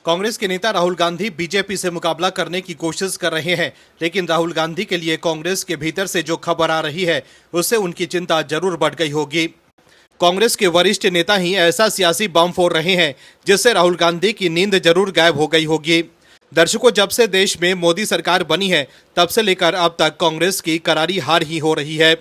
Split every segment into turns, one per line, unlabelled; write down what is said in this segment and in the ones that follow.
कांग्रेस के नेता राहुल गांधी बीजेपी से मुकाबला करने की कोशिश कर रहे हैं, लेकिन राहुल गांधी के लिए कांग्रेस के भीतर से जो खबर आ रही है उससे उनकी चिंता जरूर बढ़ गई होगी। कांग्रेस के वरिष्ठ नेता ही ऐसा सियासी बम फोड़ रहे हैं जिससे राहुल गांधी की नींद जरूर गायब हो गई होगी। दर्शकों, जब से देश में मोदी सरकार बनी है तब से लेकर अब तक कांग्रेस की करारी हार ही हो रही है।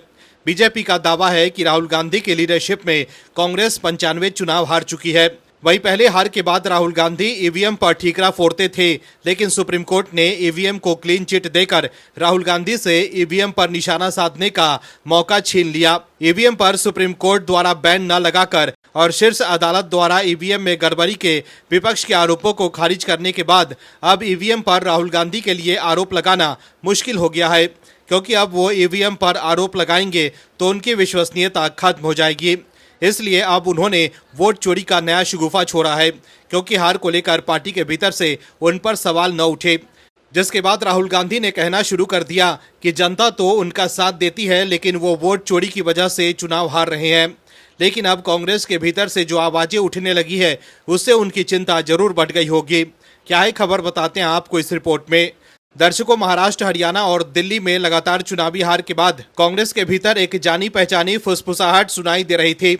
बीजेपी का दावा है कि राहुल गांधी की लीडरशिप में कांग्रेस 95 चुनाव हार चुकी है। वहीं पहले हार के बाद राहुल गांधी ईवीएम पर ठीकरा फोड़ते थे, लेकिन सुप्रीम कोर्ट ने ईवीएम को क्लीन चिट देकर राहुल गांधी से ईवीएम पर निशाना साधने का मौका छीन लिया। ईवीएम पर सुप्रीम कोर्ट द्वारा बैन न लगाकर और शीर्ष अदालत द्वारा ईवीएम में गड़बड़ी के विपक्ष के आरोपों को खारिज करने के बाद अब ईवीएम पर राहुल गांधी के लिए आरोप लगाना मुश्किल हो गया है, क्योंकि अब वो ईवीएम पर आरोप लगाएंगे तो उनकी विश्वसनीयता खत्म हो जाएगी। इसलिए अब उन्होंने वोट चोरी का नया शगुफा छोड़ा है, क्योंकि हार को लेकर पार्टी के भीतर से उन पर सवाल न उठे। जिसके बाद राहुल गांधी ने कहना शुरू कर दिया कि जनता तो उनका साथ देती है, लेकिन वो वोट चोरी की वजह से चुनाव हार रहे हैं। लेकिन अब कांग्रेस के भीतर से जो आवाजें उठने लगी है उससे उनकी चिंता जरूर बढ़ गई होगी। क्या है खबर, बताते हैं आपको इस रिपोर्ट में। दर्शकों, महाराष्ट्र, हरियाणा और दिल्ली में लगातार चुनावी हार के बाद कांग्रेस के भीतर एक जानी पहचानी फुसफुसाहट सुनाई दे रही थी।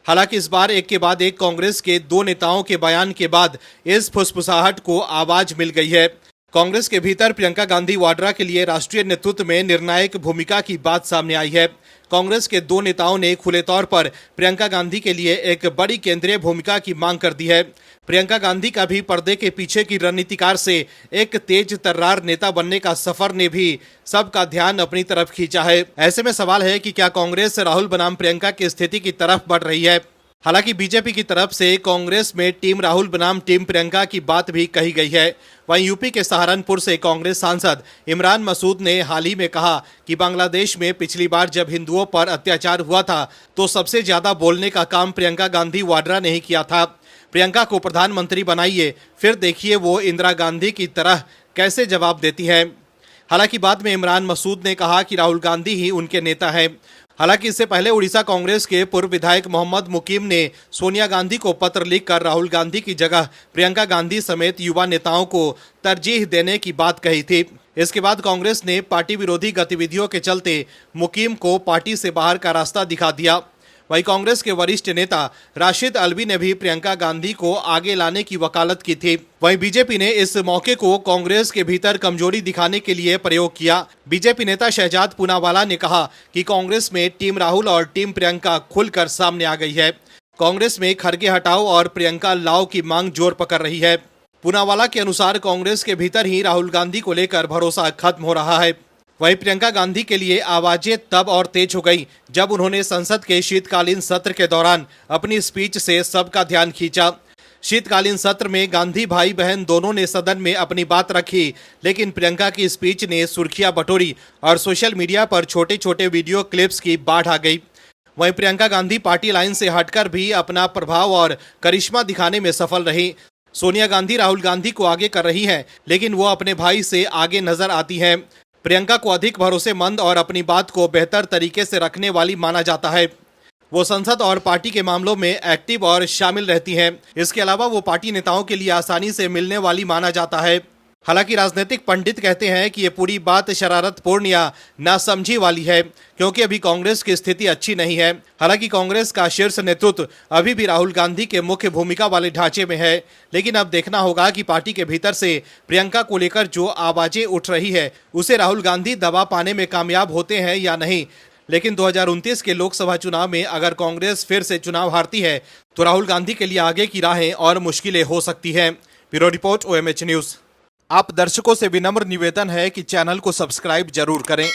हालांकि इस बार एक के बाद एक कांग्रेस के दो नेताओं के बयान के बाद इस फुसफुसाहट को आवाज मिल गई है। कांग्रेस के भीतर प्रियंका गांधी वाड्रा के लिए राष्ट्रीय नेतृत्व में निर्णायक भूमिका की बात सामने आई है। कांग्रेस के दो नेताओं ने खुले तौर पर प्रियंका गांधी के लिए एक बड़ी केंद्रीय भूमिका की मांग कर दी है। प्रियंका गांधी का भी पर्दे के पीछे की रणनीतिकार से एक तेज तर्रार नेता बनने का सफर ने भी सबका ध्यान अपनी तरफ खींचा है। ऐसे में सवाल है कि क्या कांग्रेस राहुल बनाम प्रियंका की स्थिति की तरफ बढ़ रही है। हालांकि बीजेपी की तरफ से कांग्रेस में टीम राहुल बनाम टीम प्रियंका की बात भी कही गई है। वहीं यूपी के सहारनपुर से कांग्रेस सांसद इमरान मसूद ने हाल ही में कहा कि बांग्लादेश में पिछली बार जब हिंदुओं पर अत्याचार हुआ था तो सबसे ज्यादा बोलने का काम प्रियंका गांधी वाड्रा ने ही किया था। प्रियंका को प्रधानमंत्री बनाइए, फिर देखिए वो इंदिरा गांधी की तरह कैसे जवाब देती हैं। हालांकि बाद में इमरान मसूद ने कहा कि राहुल गांधी ही उनके नेता हैं। हालांकि इससे पहले उड़ीसा कांग्रेस के पूर्व विधायक मोहम्मद मुकीम ने सोनिया गांधी को पत्र लिखकर राहुल गांधी की जगह प्रियंका गांधी समेत युवा नेताओं को तरजीह देने की बात कही थी। इसके बाद कांग्रेस ने पार्टी विरोधी गतिविधियों के चलते मुकीम को पार्टी से बाहर का रास्ता दिखा दिया। वहीं कांग्रेस के वरिष्ठ नेता राशिद अल्वी ने भी प्रियंका गांधी को आगे लाने की वकालत की थी। वहीं बीजेपी ने इस मौके को कांग्रेस के भीतर कमजोरी दिखाने के लिए प्रयोग किया। बीजेपी नेता शहजाद पूनावाला ने कहा कि कांग्रेस में टीम राहुल और टीम प्रियंका खुलकर सामने आ गई है। कांग्रेस में खड़गे हटाओ और प्रियंका लाओ की मांग जोर पकड़ रही है। पूनावाला के अनुसार कांग्रेस के भीतर ही राहुल गांधी को लेकर भरोसा खत्म हो रहा है। वहीं प्रियंका गांधी के लिए आवाजें तब और तेज हो गई जब उन्होंने संसद के शीतकालीन सत्र के दौरान अपनी स्पीच से सबका ध्यान खींचा। शीतकालीन सत्र में गांधी भाई बहन दोनों ने सदन में अपनी बात रखी, लेकिन प्रियंका की स्पीच ने सुर्खियां बटोरी और सोशल मीडिया पर छोटे छोटे वीडियो क्लिप्स की बाढ़ आ गई। वहीं प्रियंका गांधी पार्टी लाइन से हटकर भी अपना प्रभाव और करिश्मा दिखाने में सफल रही। सोनिया गांधी राहुल गांधी को आगे कर रही हैं, लेकिन वो अपने भाई से आगे नजर आती हैं। प्रियंका को अधिक भरोसेमंद और अपनी बात को बेहतर तरीके से रखने वाली माना जाता है। वो संसद और पार्टी के मामलों में एक्टिव और शामिल रहती हैं। इसके अलावा वो पार्टी नेताओं के लिए आसानी से मिलने वाली माना जाता है। हालांकि राजनीतिक पंडित कहते हैं कि ये पूरी बात शरारतपूर्ण या नासमझी वाली है, क्योंकि अभी कांग्रेस की स्थिति अच्छी नहीं है। हालांकि कांग्रेस का शीर्ष नेतृत्व अभी भी राहुल गांधी के मुख्य भूमिका वाले ढांचे में है, लेकिन अब देखना होगा कि पार्टी के भीतर से प्रियंका को लेकर जो आवाजें उठ रही है उसे राहुल गांधी दबा पाने में कामयाब होते हैं या नहीं। लेकिन 2029 के लोकसभा चुनाव में अगर कांग्रेस फिर से चुनाव हारती है तो राहुल गांधी के लिए आगे की राहें और मुश्किलें हो सकती हैं। Bureau report, OMH news. आप दर्शकों से विनम्र निवेदन है कि चैनल को सब्सक्राइब जरूर करें।